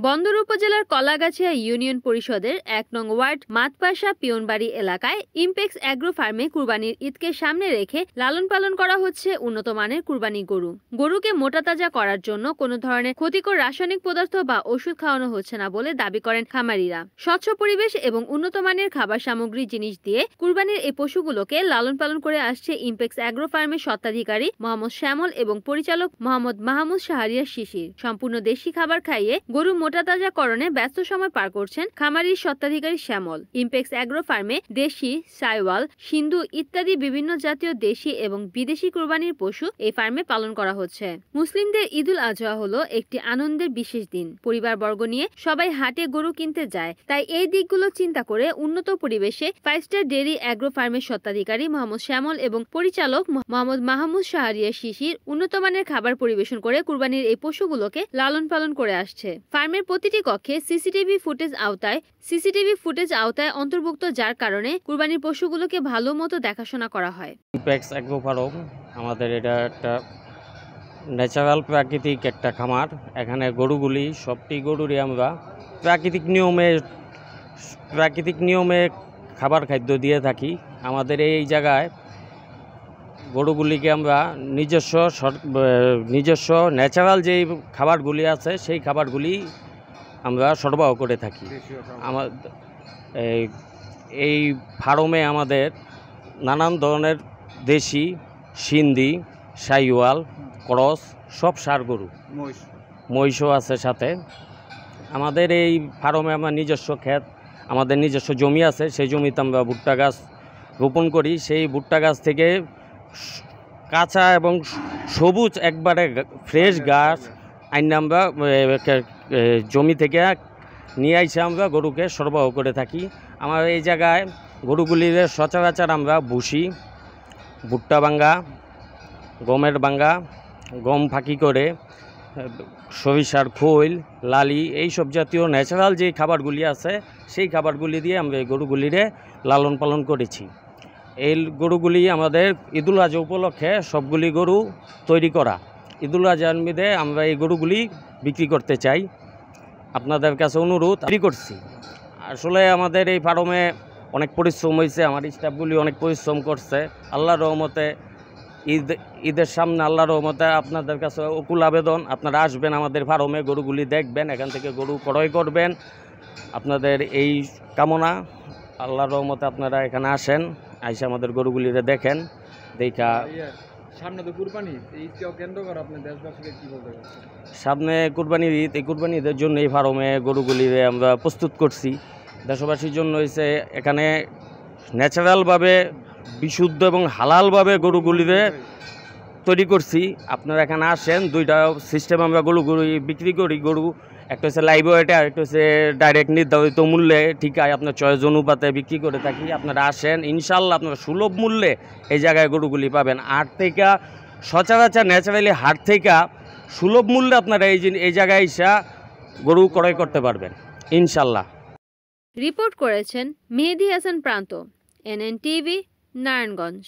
বন্দর উপজেলার কলাগাছিয়া ইউনিয়ন পরিষদের ১ নং ওয়ার্ড মাতপাশা পিয়নবাড়ি এলাকায় ইমপেক্স অ্যাগ্রো ফার্মে কুরবানির ঈদকে সামনে রেখে লালন পালন করা হচ্ছে উন্নত মানের কুরবানি গরু। গরুকে মোটাতাজা করার জন্য কোনো ধরনের ক্ষতিকর রাসায়নিক পদার্থ বা ওষুধ খাওয়ানো হচ্ছে না বলে দাবি করেন খামারিরা। স্বচ্ছ পরিবেশ এবং উন্নত মানের খাবার সামগ্রী জিনিস দিয়ে কুরবানির এই পশুগুলোকে লালন পালন করে আসছে ইমপেক্স অ্যাগ্রো ফার্মের স্বত্বাধিকারী মোহাম্মদ শ্যামল এবং পরিচালক মোহাম্মদ মাহমুদ শাহরিয়ার শিশির। সম্পূর্ণ দেশি খাবার খাইয়ে গরু মোটাতাজাকরণে ব্যস্ত সময় পার করছেন খামারির স্বত্বাধিকারী শ্যামল। ইমপেক্স অ্যাগ্রো ফার্মে দেশি, সাইওয়াল, সিন্ধু ইত্যাদি বিভিন্ন জাতীয় দেশি এবং বিদেশি কুরবানির পশু এই ফার্মে পালন করা হচ্ছে। মুসলিমদের ঈদুল আজহা হলো একটি আনন্দের বিশেষ দিন। পরিবারবর্গ নিয়ে সবাই হাটে গরু কিনতে যায়, তাই এই দিকগুলো চিন্তা করে উন্নত পরিবেশে 5 স্টার ডেইরি অ্যাগ্রো ফার্মের স্বত্বাধিকারী মোহাম্মদ শ্যামল এবং পরিচালক মোহাম্মদ মাহমুদ শাহরিয়ার শিশির উন্নত মানের খাবার পরিবেশন করে কুরবানির এই পশুগুলোকে লালন পালন করে আসছে। ফার্মের প্রতিটি কক্ষে সিসিটিভি ফুটেজ আওতায় অন্তর্ভুক্ত, যার কারণে কুরবানির পশুগুলোকে ভালো মতো দেখাশোনা করা হয়। ইমপেক্স অ্যাগ্রো ফার্ম আমাদের এটা একটা ন্যাচারাল প্রাকৃতিক একটা খামার। এখানে গরুগুলি সবটি গরুরই আমরা প্রাকৃতিক নিয়মে খাবার খাদ্য দিয়ে থাকি। আমাদের এই জায়গায় গরুগুলিকে আমরা নিজস্ব ন্যাচারাল যেই খাবারগুলি আছে সেই খাবারগুলি আমরা সরবরাহ করে থাকি। এই ফার্মে আমাদের নানান ধরনের দেশি, সিন্ধি, সাইওয়াল, ক্রস সব ষাঁড় গরু, মহিষও আছে সাথে। আমাদের এই ফার্মে আমরা নিজস্ব ক্ষেত, আমাদের নিজস্ব জমি আছে, সেই জমিতে আমরা ভুট্টা গাছ রোপণ করি। সেই ভুট্টা গাছ থেকে কাঁচা এবং সবুজ একবারে ফ্রেশ গাছ আইন আমরা জমি থেকে নিয়ে এসে আমরা গরুকে সরবরাহ করে থাকি। আমার এই জায়গায় গরুগুলির সচরাচর আমরা ভুসি, ভুট্টা বাঙ্গা, গমের বাঙ্গা, গম ফাঁকি করে, সরিষার খৈল, লালি, এই সব জাতীয় ন্যাচারাল যে খাবারগুলি আছে সেই খাবারগুলি দিয়ে আমরা এই গরুগুলিরে লালন পালন করেছি। এই গরুগুলি আমাদের ঈদুল আজহা উপলক্ষে সবগুলি গরু তৈরি করা। ঈদুল আজহার মধ্যে আমরা এই গরুগুলি বিক্রি করতে চাই। আপনাদের কাছে অনুরোধ বিক্রি করছি। আসলে আমাদের এই ফার্মে অনেক পরিশ্রম হয়েছে, আমার স্টাফগুলি অনেক পরিশ্রম করছে। আল্লাহর রহমতে ঈদের সামনে আল্লাহর রহমতে আপনাদের কাছে অকুল আবেদন, আপনারা আসবেন আমাদের ফার্মে, গরুগুলি দেখবেন, এখান থেকে গরু ক্রয় করবেন। আপনাদের এই কামনা, আল্লাহর রহমতে আপনারা এখানে আসেন, আইসে আমাদের গরুগুলিরে দেখেন। দেখা সামনে তো কুরবানি ঈদ, কেন্দ্র করে আপনি দেশবাসীকে কি বলতে চান? সামনে কুরবানির ঈদ, এই কুরবানি ঈদের জন্য এই ফার্মে গরুগুলিরে আমরা প্রস্তুত করছি। দেশবাসীর জন্য হয়েছে এখানে ন্যাচারালভাবে, বিশুদ্ধ এবং হালালভাবে গরুগুলিরে তৈরি করছি। আপনারা এখানে আসেন, দুইটা সিস্টেম আমরা গরু বিক্রি করি। গরু একটা হচ্ছে লাইভ ওয়েটে, আর একটা হচ্ছে ডাইরেক্ট নির্ধারিত মূল্যে ঠিকায় আপনার চয়েস অনুপাতে বিক্রি করে থাকি। আপনারা আসেন, ইনশাল্লাহ আপনারা সুলভ মূল্যে এই জায়গায় গরুগুলি পাবেন। হাট থেকে সচরাচর ন্যাচারালি হাট থেকে সুলভ মূল্যে আপনারা এই জায়গায় এসে গরু ক্রয় করতে পারবেন ইনশাল্লাহ। রিপোর্ট করেছেন মেহেদী হাসান প্রান্ত, NN টিভি, নারায়ণগঞ্জ।